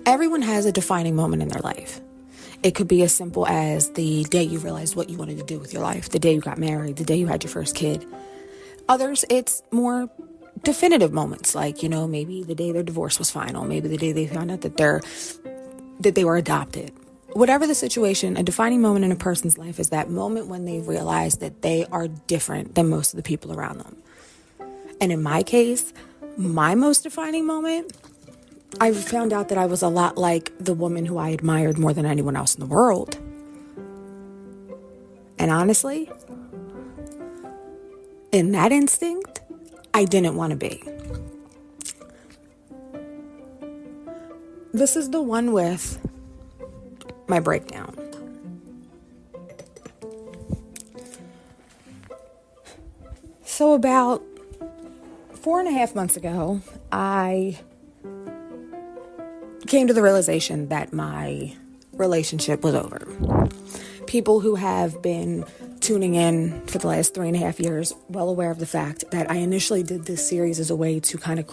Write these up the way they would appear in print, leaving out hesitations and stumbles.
Everyone has a defining moment in their life. It could be as simple as the day you realized what you wanted to do with your life, the day you got married, the day you had your first kid. Others, it's more definitive moments, like, maybe the day their divorce was final, maybe the day they found out that they were adopted. Whatever the situation, a defining moment in a person's life is that moment when they realize that they are different than most of the people around them. And in my case, my most defining moment, I found out that I was a lot like the woman who I admired more than anyone else in the world. And honestly, in that instinct, I didn't want to be. This is the one with my breakdown. So about 4.5 months ago, I came to the realization that my relationship was over. People who have been tuning in for the last 3.5 years, well aware of the fact that I initially did this series as a way to kind of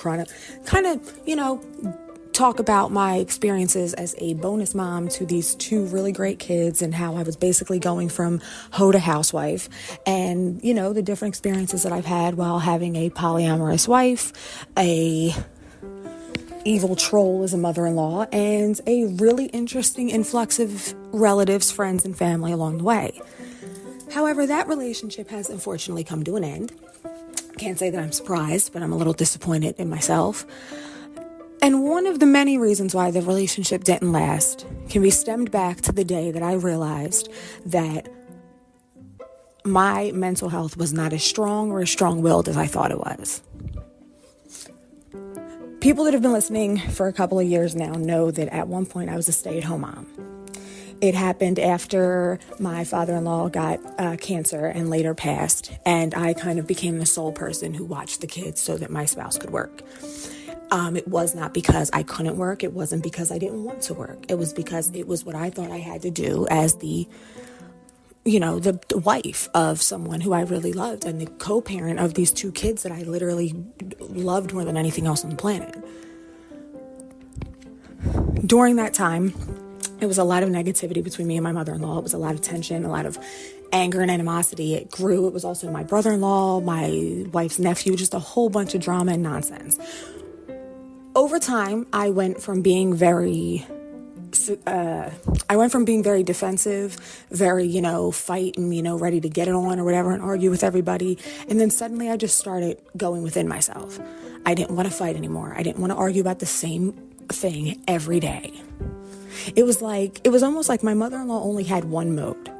talk about my experiences as a bonus mom to these two really great kids and how I was basically going from hoe to housewife and, the different experiences that I've had while having a polyamorous wife, a evil troll as a mother-in-law, and a really interesting influx of relatives, friends, and family along the way. However, that relationship has unfortunately come to an end. Can't say that I'm surprised, but I'm a little disappointed in myself. And one of the many reasons why the relationship didn't last can be stemmed back to the day that I realized that my mental health was not as strong or as strong-willed as I thought it was. People that have been listening for a couple of years now know that at one point I was a stay-at-home mom. It happened after my father-in-law got cancer and later passed, and I kind of became the sole person who watched the kids so that my spouse could work. It was not because I couldn't work. It wasn't because I didn't want to work. It was because it was what I thought I had to do as the wife of someone who I really loved and the co-parent of these two kids that I literally loved more than anything else on the planet. During that time, it was a lot of negativity between me and my mother-in-law. It was a lot of tension, a lot of anger and animosity. It grew. It was also my brother-in-law, my wife's nephew, just a whole bunch of drama and nonsense. Over time, I went from being very defensive, very, fight and, ready to get it on or whatever and argue with everybody. And then suddenly I just started going within myself. I didn't want to fight anymore. I didn't want to argue about the same thing every day. It was almost like my mother-in-law only had one mode.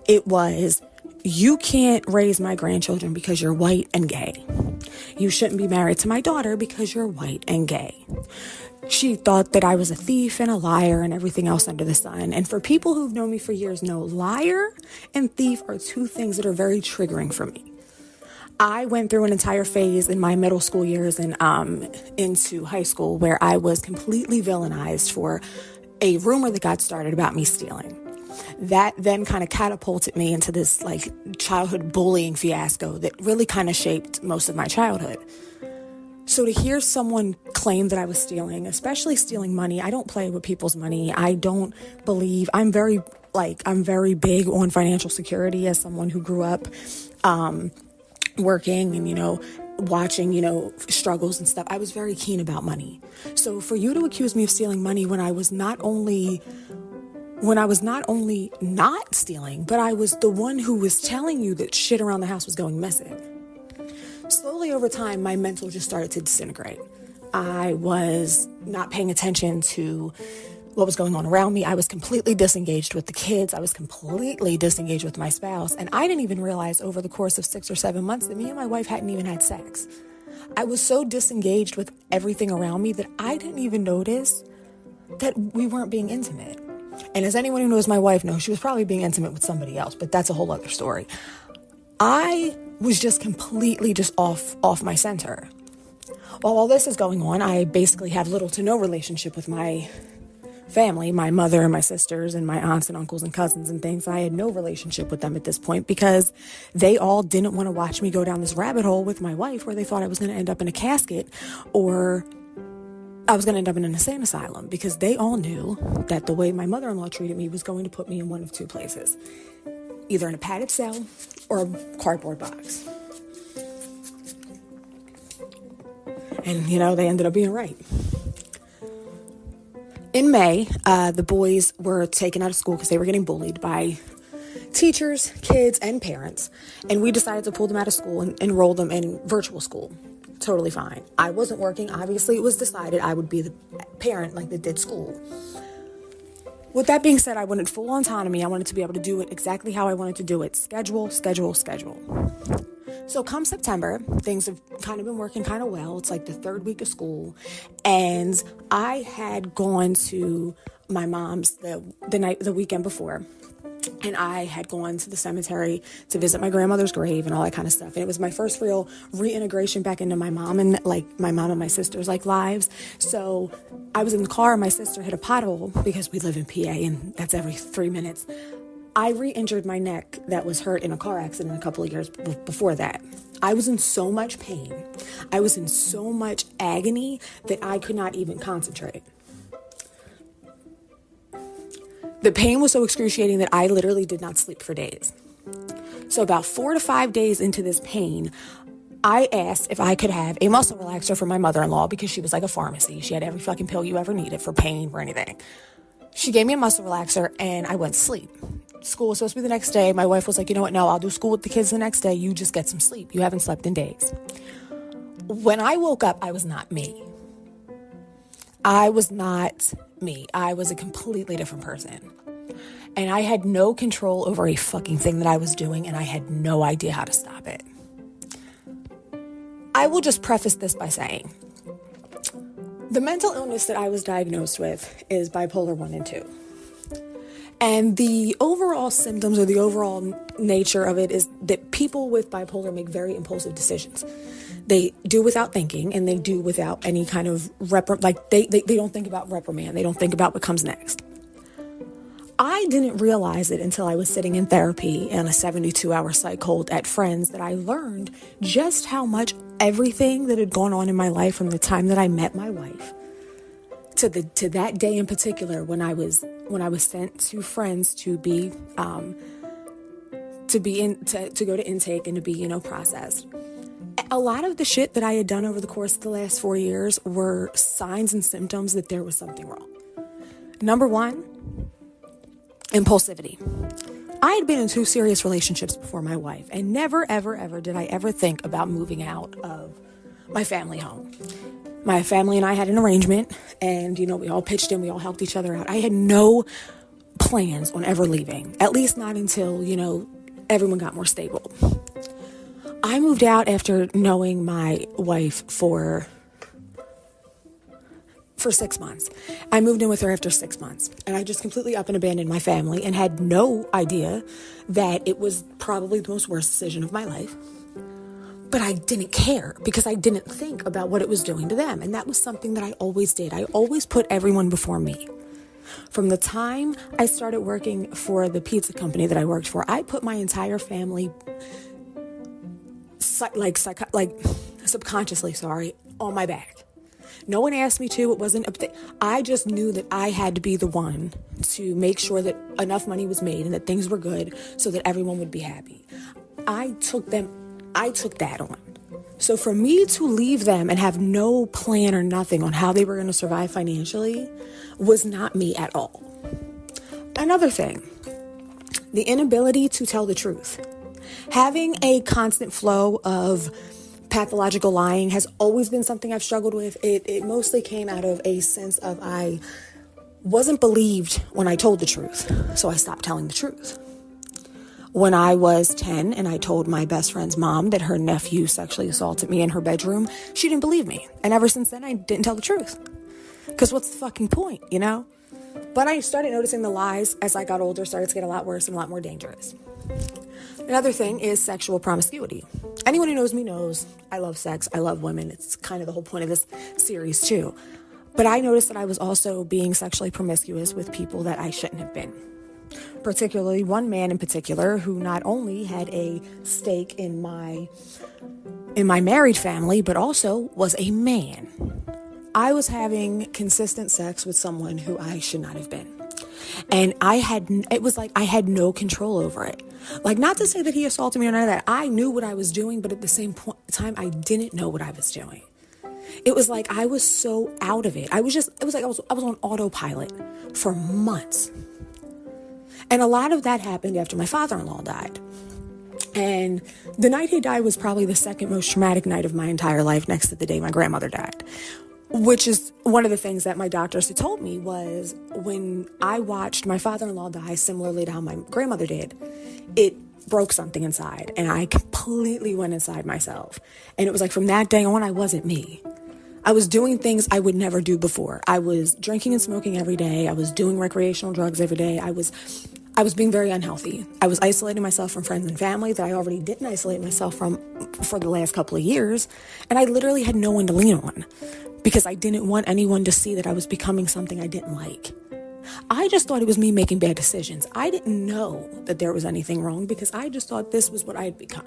It was, you can't raise my grandchildren because you're white and gay. You shouldn't be married to my daughter because you're white and gay. She thought that I was a thief and a liar and everything else under the sun. And for people who've known me for years know, liar and thief are two things that are very triggering for me. I went through an entire phase in my middle school years and into high school where I was completely villainized for a rumor that got started about me stealing. That then kind of catapulted me into this childhood bullying fiasco that really kind of shaped most of my childhood. So to hear someone claim that I was stealing, especially stealing money, I don't play with people's money. I don't believe, I'm very big on financial security as someone who grew up working and, watching, struggles and stuff. I was very keen about money. So for you to accuse me of stealing money when I was not only not stealing, but I was the one who was telling you that shit around the house was going missing. Slowly over time, my mental just started to disintegrate. I was not paying attention to what was going on around me. I was completely disengaged with the kids. I was completely disengaged with my spouse. And I didn't even realize over the course of 6 or 7 months that me and my wife hadn't even had sex. I was so disengaged with everything around me that I didn't even notice that we weren't being intimate. And as anyone who knows my wife knows, she was probably being intimate with somebody else, but that's a whole other story. I was just completely off my center. While all this is going on, I basically have little to no relationship with my family, my mother and my sisters and my aunts and uncles and cousins and things. I had no relationship with them at this point because they all didn't want to watch me go down this rabbit hole with my wife where they thought I was going to end up in a casket or I was going to end up in an insane asylum, because they all knew that the way my mother-in-law treated me was going to put me in one of two places, either in a padded cell or a cardboard box. And, they ended up being right. In May, the boys were taken out of school because they were getting bullied by teachers, kids, and parents. And we decided to pull them out of school and enroll them in virtual school. Totally fine. I wasn't working. Obviously, it was decided I would be the parent that did school. With that being said, I wanted full autonomy. I wanted to be able to do it exactly how I wanted to do it. Schedule. So come September, things have kind of been working kind of well. It's like the third week of school. And I had gone to my mom's the weekend before. And I had gone to the cemetery to visit my grandmother's grave and all that kind of stuff. And it was my first real reintegration back into my mom and my sister's lives. So I was in the car and my sister hit a pothole because we live in PA and that's every 3 minutes. I re-injured my neck that was hurt in a car accident a couple of years before that. I was in so much pain. I was in so much agony that I could not even concentrate. The pain was so excruciating that I literally did not sleep for days. So about 4 to 5 days into this pain, I asked if I could have a muscle relaxer for my mother-in-law because she was like a pharmacy. She had every fucking pill you ever needed for pain or anything. She gave me a muscle relaxer and I went to sleep. School was supposed to be the next day. My wife was like, you know what? No, I'll do school with the kids the next day. You just get some sleep. You haven't slept in days. When I woke up, I was not me. I was not me. I was a completely different person. And I had no control over a fucking thing that I was doing, and I had no idea how to stop it. I will just preface this by saying, the mental illness that I was diagnosed with is bipolar 1 and 2. And the overall symptoms or the overall nature of it is that people with bipolar make very impulsive decisions. They do without thinking, and they do without any kind of they don't think about reprimand. They don't think about what comes next. I didn't realize it until I was sitting in therapy in a 72-hour psych hold at Friends that I learned just how much everything that had gone on in my life from the time that I met my wife to that day in particular when I was sent to Friends to go to intake and to be processed. A lot of the shit that I had done over the course of the last 4 years were signs and symptoms that there was something wrong. Number one, impulsivity. I had been in 2 serious relationships before my wife, and never, ever, ever did I ever think about moving out of my family home. My family and I had an arrangement, and, we all pitched in, we all helped each other out. I had no plans on ever leaving, at least not until, everyone got more stable. I moved out after knowing my wife for 6 months. I moved in with her after 6 months, and I just completely up and abandoned my family and had no idea that it was probably the most worst decision of my life. But I didn't care because I didn't think about what it was doing to them. And that was something that I always did. I always put everyone before me. From the time I started working for the pizza company that I worked for, I put my entire family subconsciously, on my back. No one asked me to. It wasn't I just knew that I had to be the one to make sure that enough money was made and that things were good so that everyone would be happy. I took that on. So for me to leave them and have no plan or nothing on how they were going to survive financially was not me at all. Another thing, the inability to tell the truth. Having a constant flow of pathological lying has always been something I've struggled with. It mostly came out of a sense of I wasn't believed when I told the truth, so I stopped telling the truth. When I was 10 and I told my best friend's mom that her nephew sexually assaulted me in her bedroom, she didn't believe me. And ever since then, I didn't tell the truth. Because what's the fucking point, But I started noticing the lies as I got older, started to get a lot worse and a lot more dangerous. Another thing is sexual promiscuity. Anyone who knows me knows I love sex. I love women. It's kind of the whole point of this series too. But I noticed that I was also being sexually promiscuous with people that I shouldn't have been. Particularly one man in particular who not only had a stake in my married family, but also was a man. I was having consistent sex with someone who I should not have been. And it was like I had no control over it. Like, not to say that he assaulted me or none of that. I knew what I was doing, but at the same time, I didn't know what I was doing. It was like I was so out of it. I was on autopilot for months. And a lot of that happened after my father-in-law died. And the night he died was probably the second most traumatic night of my entire life, next to the day my grandmother died. Which is one of the things that my doctors had told me was when I watched my father-in-law die similarly to how my grandmother did, it broke something inside and I completely went inside myself. And it was like from that day on, I wasn't me. I was doing things I would never do before. I was drinking and smoking every day. I was doing recreational drugs every day. I was being very unhealthy. I was isolating myself from friends and family that I already didn't isolate myself from for the last couple of years. And I literally had no one to lean on because I didn't want anyone to see that I was becoming something I didn't like. I just thought it was me making bad decisions. I didn't know that there was anything wrong because I just thought this was what I had become.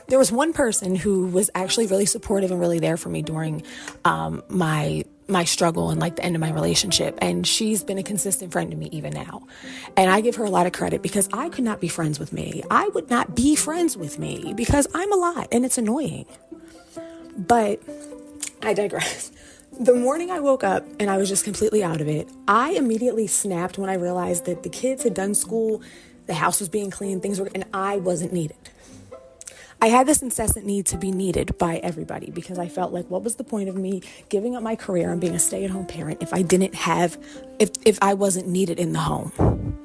There was one person who was actually really supportive and really there for me during my struggle and like the end of my relationship. And she's been a consistent friend to me even now. And I give her a lot of credit because I could not be friends with me. I would not be friends with me because I'm a lot and it's annoying. But I digress. The morning I woke up and I was just completely out of it, I immediately snapped when I realized that the kids had done school, the house was being cleaned, and I wasn't needed. I had this incessant need to be needed by everybody because I felt like, what was the point of me giving up my career and being a stay-at-home parent if I wasn't needed in the home?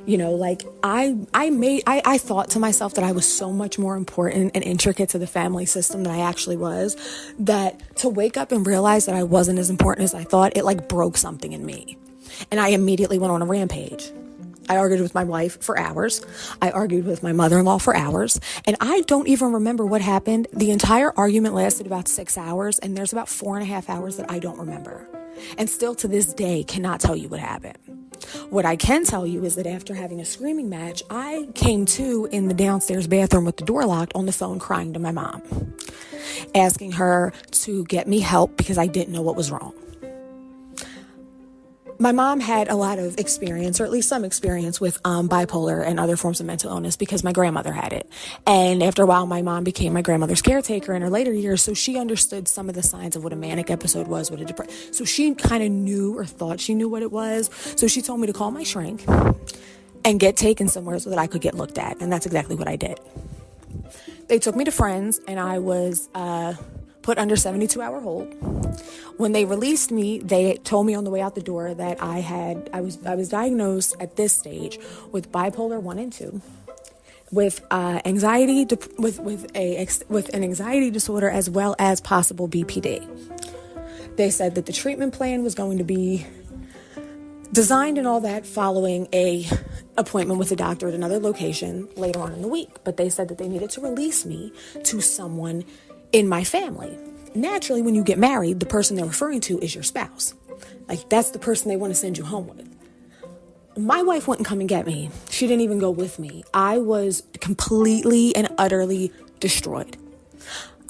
You know, like I thought to myself that I was so much more important and intricate to the family system than I actually was, that to wake up and realize that I wasn't as important as I thought, it like broke something in me. And I immediately went on a rampage. I argued with my wife for hours. I argued with my mother-in-law for hours. And I don't even remember what happened. The entire argument lasted about 6 hours. And there's about 4.5 hours that I don't remember. And still to this day cannot tell you what happened. What I can tell you is that after having a screaming match, I came to in the downstairs bathroom with the door locked on the phone crying to my mom, asking her to get me help because I didn't know what was wrong. My mom had a lot of experience, or at least some experience, with bipolar and other forms of mental illness because my grandmother had it. And after a while, my mom became my grandmother's caretaker in her later years, so she understood some of the signs of what a manic episode was, what a depression. So she kind of knew or thought she knew what it was. So she told me to call my shrink and get taken somewhere so that I could get looked at. And that's exactly what I did. They took me to Friends, and I was put under 72-hour hold. When they released me, they told me on the way out the door that I was diagnosed at this stage with bipolar 1 and 2, with anxiety, with an anxiety disorder, as well as possible BPD. They said that the treatment plan was going to be designed and all that following a appointment with a doctor at another location later on in the week. But they said that they needed to release me to someone in my family. Naturally, when you get married, the person they're referring to is your spouse. Like, that's the person they want to send you home with. My wife wouldn't come and get me. She didn't even go with me. I was completely and utterly destroyed.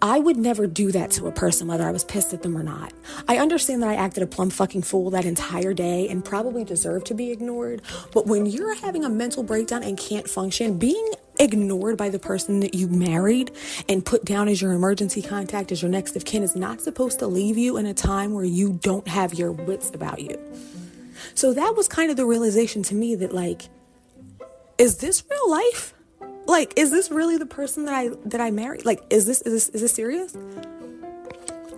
I would never do that to a person, whether I was pissed at them or not. I understand that I acted a plumb fucking fool that entire day and probably deserved to be ignored. But when you're having a mental breakdown and can't function, being ignored by the person that you married and put down as your emergency contact, as your next of kin, is not supposed to leave you in a time where you don't have your wits about you. So that was kind of the realization to me that, like, is this real life? Like, is this really the person that I married? Like, is this serious?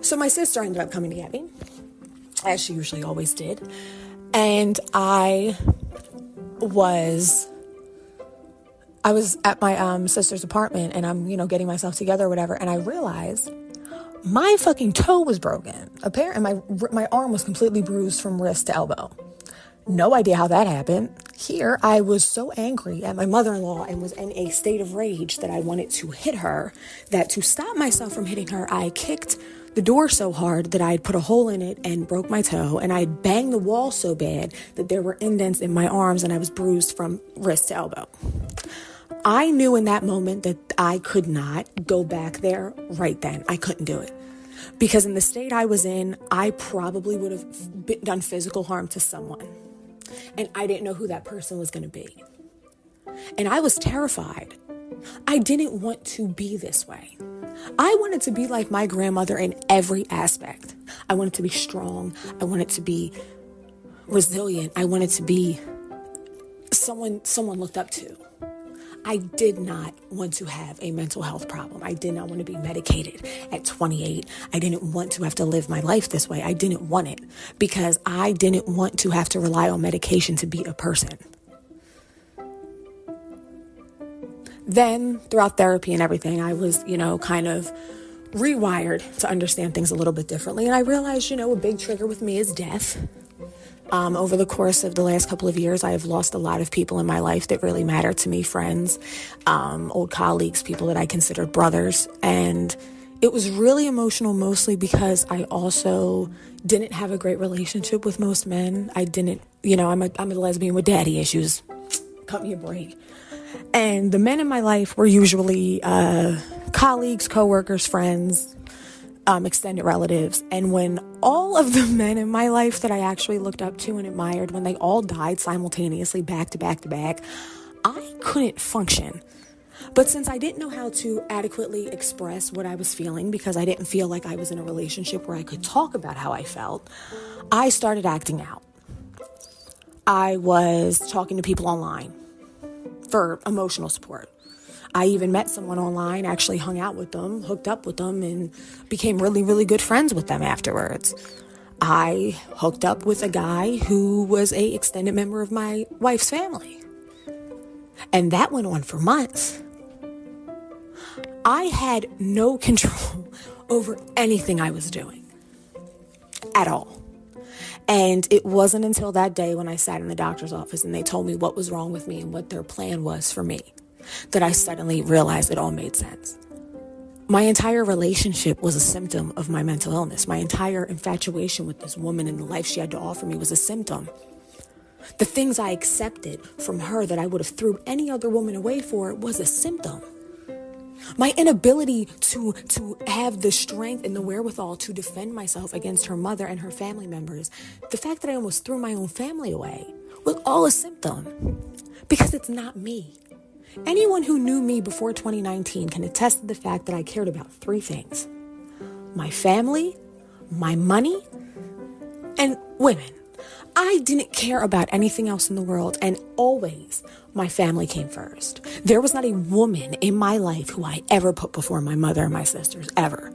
So my sister ended up coming to get me, as she usually always did. And I was at my sister's apartment, and I'm, getting myself together or whatever, and I realized my fucking toe was broken. Apparently, my arm was completely bruised from wrist to elbow. No idea how that happened. Here, I was so angry at my mother-in-law and was in a state of rage that I wanted to hit her, that to stop myself from hitting her, I kicked the door so hard that I'd put a hole in it and broke my toe, and I banged the wall so bad that there were indents in my arms and I was bruised from wrist to elbow. I knew in that moment that I could not go back there right then. I couldn't do it. Because in the state I was in, I probably would have done physical harm to someone. And I didn't know who that person was going to be. And I was terrified. I didn't want to be this way. I wanted to be like my grandmother in every aspect. I wanted to be strong. I wanted to be resilient. I wanted to be someone looked up to. I did not want to have a mental health problem. I did not want to be medicated at 28. I didn't want to have to live my life this way. I didn't want it because I didn't want to have to rely on medication to be a person. Then throughout therapy and everything, I was, kind of rewired to understand things a little bit differently. And I realized, a big trigger with me is death. Over the course of the last couple of years, I have lost a lot of people in my life that really matter to me, friends, old colleagues, people that I considered brothers. And it was really emotional, mostly because I also didn't have a great relationship with most men. I didn't, I'm a lesbian with daddy issues. Cut me a break. And the men in my life were usually colleagues, coworkers, friends, extended relatives. And when all of the men in my life that I actually looked up to and admired, when they all died simultaneously, back to back to back, I couldn't function. But since I didn't know how to adequately express what I was feeling, because I didn't feel like I was in a relationship where I could talk about how I felt, I started acting out. I was talking to people online for emotional support. I even met someone online, actually hung out with them, hooked up with them, and became really, really good friends with them afterwards. I hooked up with a guy who was an extended member of my wife's family. And that went on for months. I had no control over anything I was doing at all. And it wasn't until that day when I sat in the doctor's office and they told me what was wrong with me and what their plan was for me that I suddenly realized it all made sense. My entire relationship was a symptom of my mental illness. My entire infatuation with this woman and the life she had to offer me was a symptom. The things I accepted from her that I would have threw any other woman away for was a symptom. My inability to have the strength and the wherewithal to defend myself against her mother and her family members, the fact that I almost threw my own family away, was all a symptom. Because it's not me. Anyone who knew me before 2019 can attest to the fact that I cared about three things: my family, my money, and women. I didn't care about anything else in the world, and always my family came first. There was not a woman in my life who I ever put before my mother and my sisters, ever.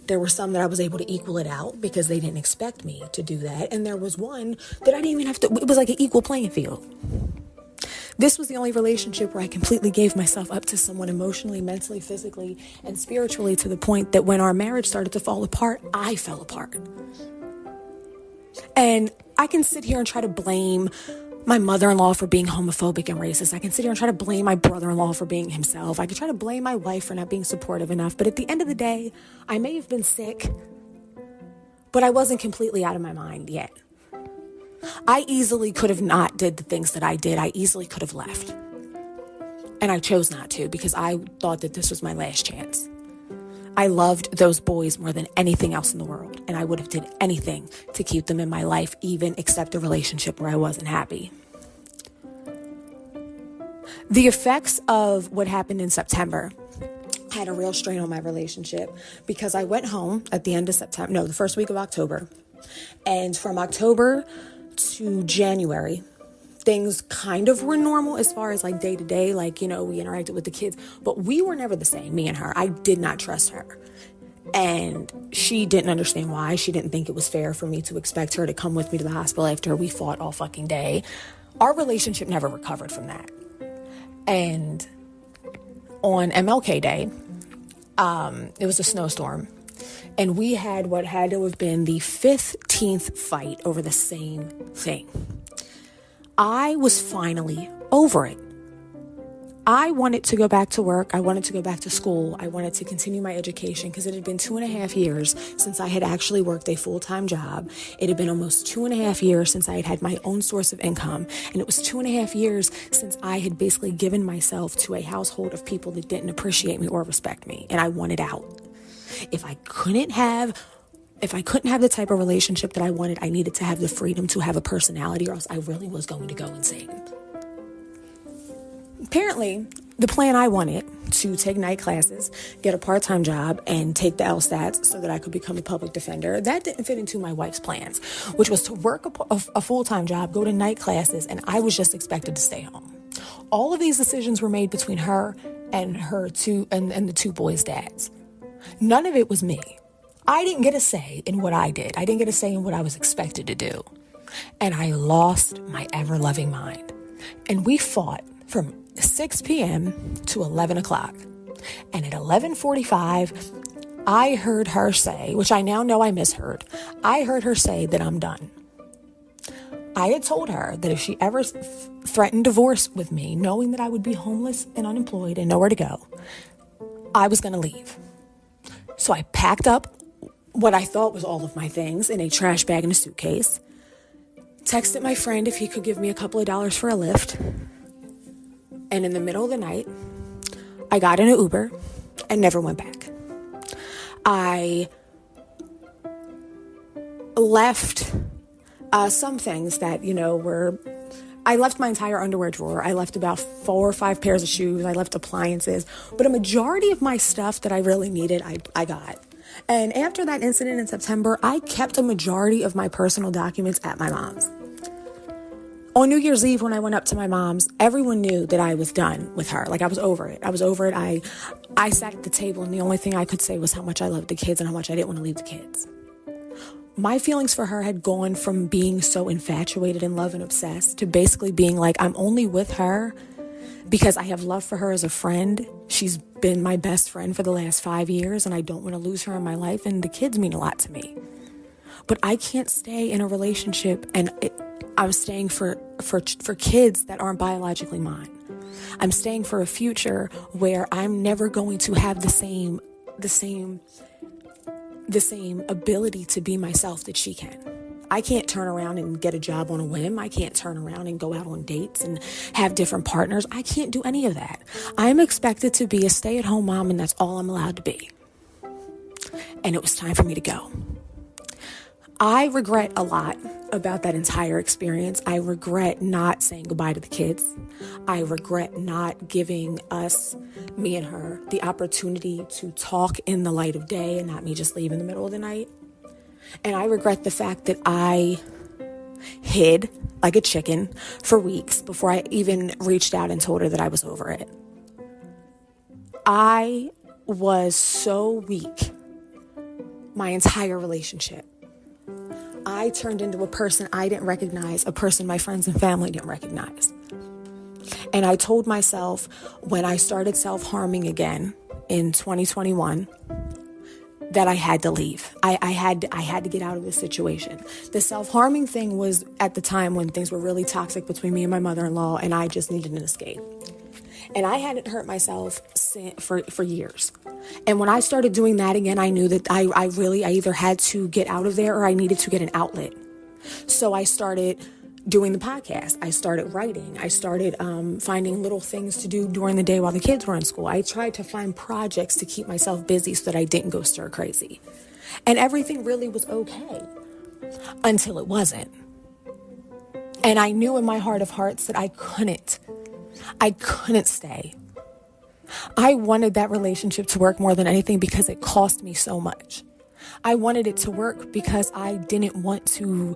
There were some that I was able to equal it out because they didn't expect me to do that, and there was one that I didn't even have to, it was like an equal playing field. This was the only relationship where I completely gave myself up to someone emotionally, mentally, physically, and spiritually, to the point that when our marriage started to fall apart, I fell apart. And I can sit here and try to blame my mother-in-law for being homophobic and racist. I can sit here and try to blame my brother-in-law for being himself. I could try to blame my wife for not being supportive enough. But at the end of the day, I may have been sick, but I wasn't completely out of my mind yet. I easily could have not did the things that I did. I easily could have left. And I chose not to because I thought that this was my last chance. I loved those boys more than anything else in the world, and I would have did anything to keep them in my life, even accept a relationship where I wasn't happy. The effects of what happened in September had a real strain on my relationship because I went home at the end of the first week of October. And from October to January, things kind of were normal as far as like day to day, like, we interacted with the kids, but we were never the same, me and her. I did not trust her. And she didn't understand why. She didn't think it was fair for me to expect her to come with me to the hospital after we fought all fucking day. Our relationship never recovered from that. And on MLK Day, it was a snowstorm. And we had what had to have been the 15th fight over the same thing. I was finally over it. I wanted to go back to work. I wanted to go back to school. I wanted to continue my education because it had been 2.5 years since I had actually worked a full-time job. It had been almost 2.5 years since I had had my own source of income. And it was 2.5 years since I had basically given myself to a household of people that didn't appreciate me or respect me. And I wanted out. If I couldn't have the type of relationship that I wanted, I needed to have the freedom to have a personality, or else I really was going to go insane. Apparently, the plan I wanted to take night classes, get a part-time job, and take the LSATs so that I could become a public defender, that didn't fit into my wife's plans, which was to work a full-time job, go to night classes, and I was just expected to stay home. All of these decisions were made between her and the two boys' dads. None of it was me. I didn't get a say in what I did. I didn't get a say in what I was expected to do. And I lost my ever-loving mind. And we fought from 6 p.m. to 11 o'clock. And at 11:45, I heard her say, which I now know I misheard, I heard her say that I'm done. I had told her that if she ever threatened divorce with me, knowing that I would be homeless and unemployed and nowhere to go, I was going to leave. So I packed up what I thought was all of my things in a trash bag and a suitcase, texted my friend if he could give me a couple of dollars for a lift, and in the middle of the night, I got in an Uber and never went back. I left some things that, I left my entire underwear drawer. I left about 4 or 5 pairs of shoes. I left appliances. But a majority of my stuff that I really needed, I got. And after that incident in September, I kept a majority of my personal documents at my mom's. On New Year's Eve, when I went up to my mom's, everyone knew that I was done with her. Like, I was over it. I sat at the table, and the only thing I could say was how much I loved the kids and how much I didn't want to leave the kids. My feelings for her had gone from being so infatuated in love and obsessed to basically being like, I'm only with her because I have love for her as a friend. She's been my best friend for the last 5 years, and I don't want to lose her in my life, and the kids mean a lot to me. But I can't stay in a relationship, and I'm staying for kids that aren't biologically mine. I'm staying for a future where I'm never going to have the same ability to be myself that she can. I can't turn around and get a job on a whim. I can't turn around and go out on dates and have different partners. I can't do any of that. I'm expected to be a stay-at-home mom, and that's all I'm allowed to be. And it was time for me to go. I regret a lot about that entire experience. I regret not saying goodbye to the kids. I regret not giving me and her, the opportunity to talk in the light of day and not me just leave in the middle of the night. And I regret the fact that I hid like a chicken for weeks before I even reached out and told her that I was over it. I was so weak my entire relationship. I turned into a person I didn't recognize, a person my friends and family didn't recognize. And I told myself when I started self-harming again in 2021 that I had to leave. I had to get out of this situation. The self-harming thing was at the time when things were really toxic between me and my mother-in-law, and I just needed an escape. And I hadn't hurt myself for years. And when I started doing that again, I knew that I either had to get out of there or I needed to get an outlet. So I started doing the podcast. I started writing. I started finding little things to do during the day while the kids were in school. I tried to find projects to keep myself busy so that I didn't go stir crazy. And everything really was okay until it wasn't. And I knew in my heart of hearts that I couldn't stay. I wanted that relationship to work more than anything because it cost me so much. I wanted it to work because I didn't want to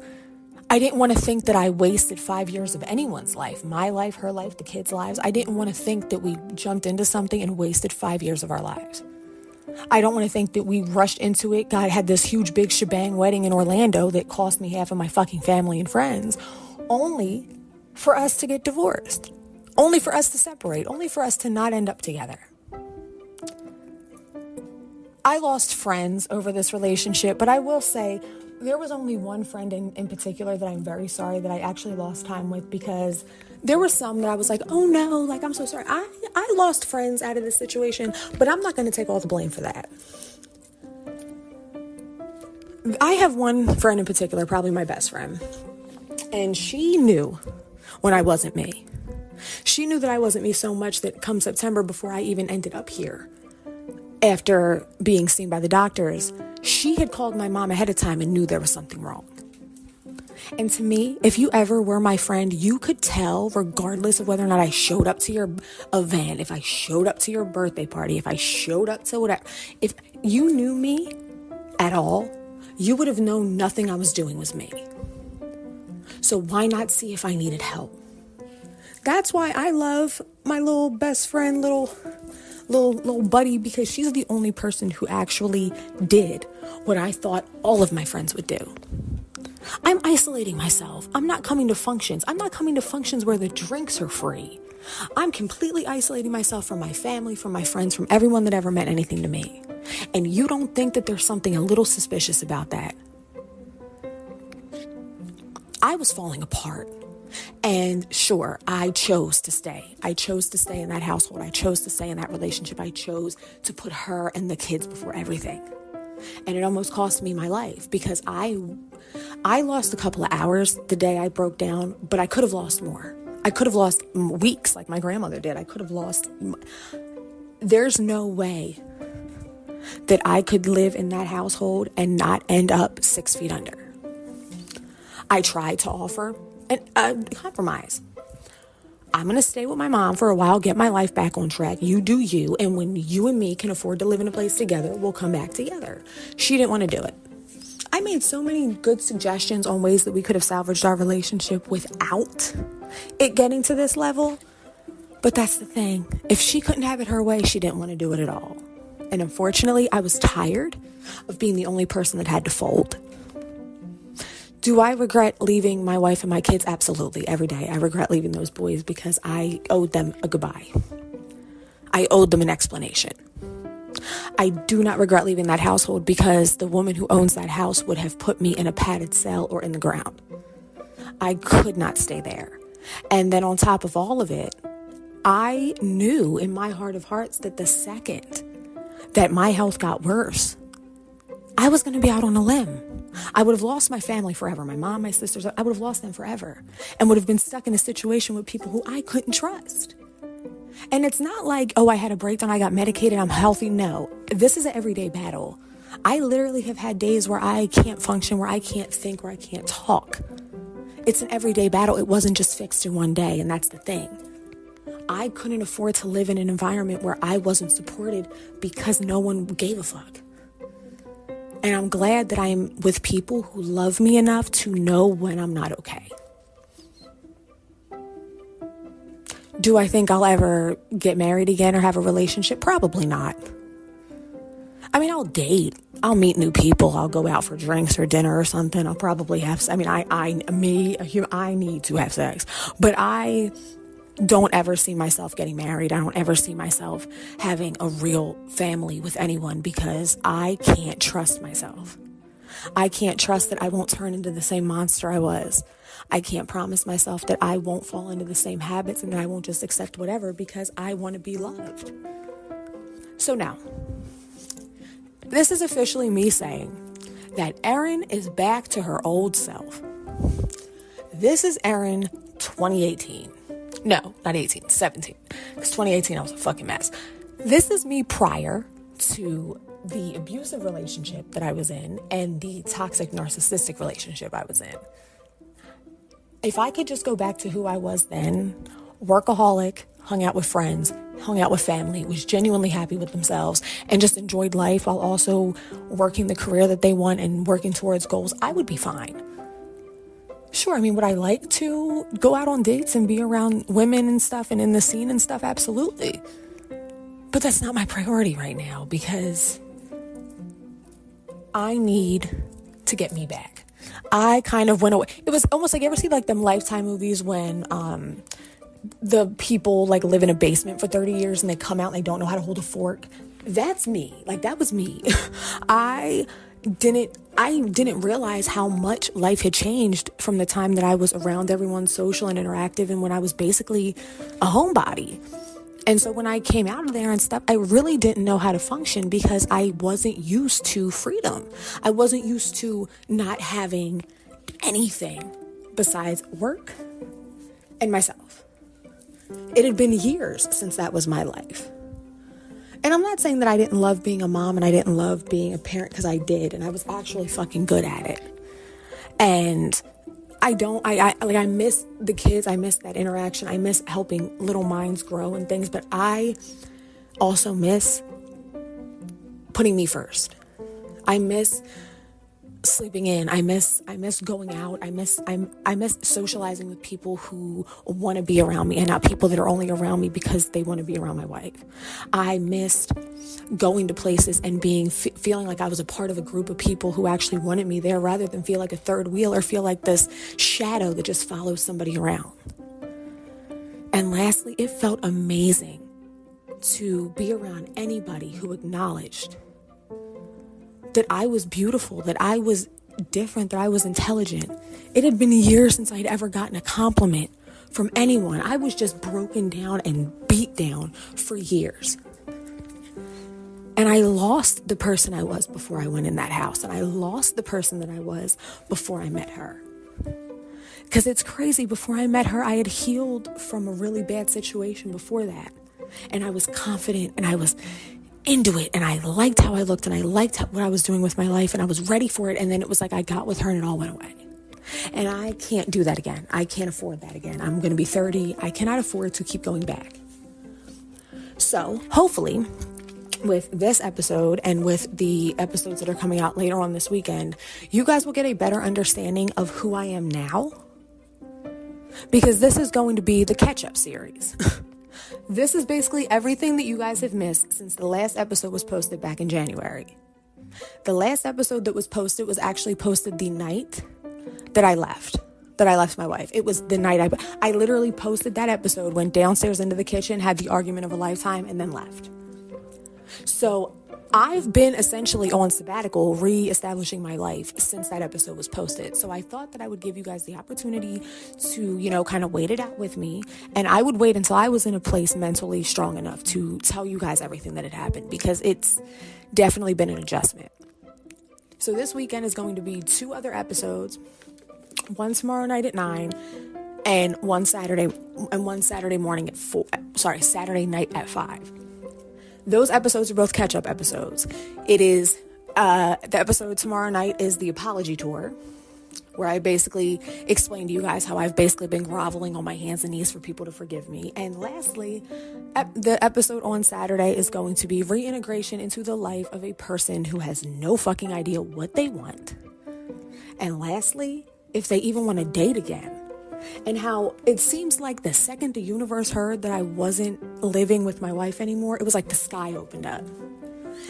think that I wasted 5 years of anyone's life, my life, her life, the kids' lives. I didn't want to think that we jumped into something and wasted 5 years of our lives. I don't want to think that we rushed into it. God had this huge, big shebang wedding in Orlando that cost me half of my fucking family and friends, only for us to get divorced. Only for us to separate, only for us to not end up together. I lost friends over this relationship, but I will say There was only one friend in particular that I'm very sorry that I actually lost time with, because there were some that I was like, oh no, like, I'm so sorry. I lost friends out of this situation, but I'm not going to take all the blame for that. I have one friend in particular, probably my best friend, and she knew when I wasn't me. She knew that I wasn't me so much that come September, before I even ended up here, after being seen by the doctors, she had called my mom ahead of time and knew there was something wrong. And to me, if you ever were my friend, you could tell, regardless of whether or not I showed up to your event, if I showed up to your birthday party, if I showed up to whatever, if you knew me at all, you would have known nothing I was doing was me. So why not see if I needed help? That's why I love my little best friend, little buddy, because she's the only person who actually did what I thought all of my friends would do. I'm isolating myself. I'm not coming to functions. I'm not coming to functions where the drinks are free. I'm completely isolating myself from my family, from my friends, from everyone that ever meant anything to me. And you don't think that there's something a little suspicious about that? I was falling apart. And sure, I chose to stay. I chose to stay in that household. I chose to stay in that relationship. I chose to put her and the kids before everything. And it almost cost me my life, because I lost a couple of hours the day I broke down, but I could have lost more. I could have lost weeks like my grandmother did. I could have lost. There's no way that I could live in that household and not end up 6 feet under. I tried to offer a compromise. I'm going to stay with my mom for a while, get my life back on track. You do you. And when you and me can afford to live in a place together, we'll come back together. She didn't want to do it. I made so many good suggestions on ways that we could have salvaged our relationship without it getting to this level. But that's the thing. If she couldn't have it her way, she didn't want to do it at all. And unfortunately, I was tired of being the only person that had to fold. Do I regret leaving my wife and my kids? Absolutely. Every day I regret leaving those boys, because I owed them a goodbye. I owed them an explanation. I do not regret leaving that household, because the woman who owns that house would have put me in a padded cell or in the ground. I could not stay there. And then on top of all of it, I knew in my heart of hearts that the second that my health got worse, I was going to be out on a limb. I would have lost my family forever. My mom, my sisters, I would have lost them forever, and would have been stuck in a situation with people who I couldn't trust. And it's not like, oh, I had a breakdown, I got medicated, I'm healthy. No, this is an everyday battle. I literally have had days where I can't function, where I can't think, where I can't talk. It's an everyday battle. It wasn't just fixed in one day, and that's the thing. I couldn't afford to live in an environment where I wasn't supported, because no one gave a fuck. And I'm glad that I'm with people who love me enough to know when I'm not okay. Do I think I'll ever get married again or have a relationship? Probably not. I mean, I'll date. I'll meet new people. I'll go out for drinks or dinner or something. I'll probably have, I need to have sex. But I don't ever see myself getting married. I don't ever see myself having a real family with anyone, because I can't trust myself. I can't trust that I won't turn into the same monster I was. I can't promise myself that I won't fall into the same habits and that I won't just accept whatever, because I want to be loved. So now, this is officially me saying that Erin is back to her old self. This is Erin 2018. No, not 18, 17. Because 2018, I was a fucking mess. This is me prior to the abusive relationship that I was in and the toxic narcissistic relationship I was in. If I could just go back to who I was then, workaholic, hung out with friends, hung out with family, was genuinely happy with themselves, and just enjoyed life while also working the career that they want and working towards goals, I would be fine. Sure, would I like to go out on dates and be around women and stuff and in the scene and stuff? Absolutely. But that's not my priority right now, because I need to get me back. I kind of went away. It was almost like, you ever see like them Lifetime movies when the people like live in a basement for 30 years and they come out and they don't know how to hold a fork? That's me. Like, that was me. I didn't realize how much life had changed from the time that I was around everyone, social and interactive, and when I was basically a homebody. And so when I came out of there and stuff, I really didn't know how to function because I wasn't used to freedom. I wasn't used to not having anything besides work and myself. It had been years since that was my life. And I'm not saying that I didn't love being a mom and I didn't love being a parent, because I did, and I was actually fucking good at it. And I miss the kids, I miss that interaction, I miss helping little minds grow and things, but I also miss putting me first. I miss sleeping in. I miss going out. I miss socializing with people who want to be around me and not people that are only around me because they want to be around my wife. I missed going to places and feeling like I was a part of a group of people who actually wanted me there, rather than feel like a third wheel or feel like this shadow that just follows somebody around. And lastly, it felt amazing to be around anybody who acknowledged that I was beautiful, that I was different, that I was intelligent. It had been years since I'd ever gotten a compliment from anyone. I was just broken down and beat down for years. And I lost the person I was before I went in that house. And I lost the person that I was before I met her. Because it's crazy, before I met her, I had healed from a really bad situation before that. And I was confident and I was into it, and I liked how I looked, and I liked what I was doing with my life, and I was ready for it. And then it was like I got with her and it all went away. And I can't do that again. I can't afford that again. I'm going to be 30. I cannot afford to keep going back. So hopefully with this episode and with the episodes that are coming out later on this weekend, you guys will get a better understanding of who I am now, because this is going to be the catch-up series. This is basically everything that you guys have missed since the last episode was posted back in January. The last episode that was posted was actually posted the night that I left my wife. It was the night I literally posted that episode, went downstairs into the kitchen, had the argument of a lifetime, and then left. So I've been essentially on sabbatical, re-establishing my life since that episode was posted. So I thought that I would give you guys the opportunity to, kind of wait it out with me. And I would wait until I was in a place mentally strong enough to tell you guys everything that had happened, because it's definitely been an adjustment. So this weekend is going to be 2 other episodes, one tomorrow night at 9 and one Saturday morning at 4, Saturday night at 5. Those episodes are both catch-up episodes. It is, the episode tomorrow night is the apology tour, where I basically explain to you guys how I've basically been groveling on my hands and knees for people to forgive me. And lastly, the episode on Saturday is going to be reintegration into the life of a person who has no fucking idea what they want. And lastly, if they even want to date again. And how it seems like the second the universe heard that I wasn't living with my wife anymore, it was like the sky opened up.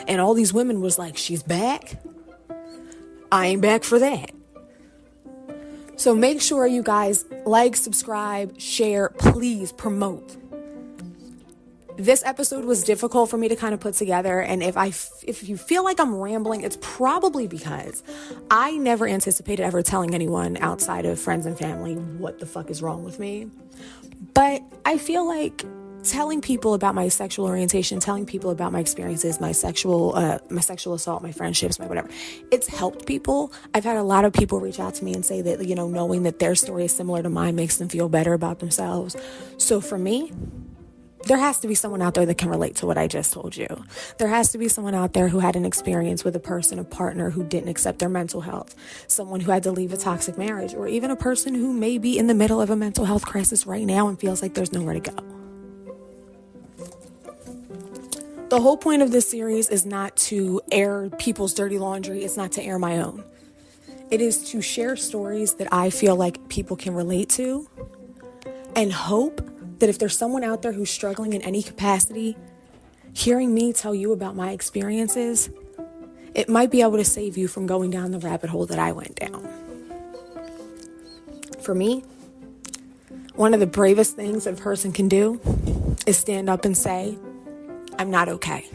And all these women was like, she's back? I ain't back for that. So make sure you guys like, subscribe, share, please promote. This episode was difficult for me to kind of put together, and if you feel like I'm rambling, it's probably because I never anticipated ever telling anyone outside of friends and family what the fuck is wrong with me. But I feel like telling people about my sexual orientation, telling people about my experiences, my sexual assault, my friendships, my whatever, it's helped people. I've had a lot of people reach out to me and say that, knowing that their story is similar to mine makes them feel better about themselves. So for me, there has to be someone out there that can relate to what I just told you. There has to be someone out there who had an experience with a partner who didn't accept their mental health, someone who had to leave a toxic marriage, or even a person who may be in the middle of a mental health crisis right now and feels like there's nowhere to go. The whole point of this series is not to air people's dirty laundry. It's not to air my own. It is to share stories that I feel like people can relate to, and hope that if there's someone out there who's struggling in any capacity, hearing me tell you about my experiences, it might be able to save you from going down the rabbit hole that I went down. For me, one of the bravest things that a person can do is stand up and say, I'm not okay.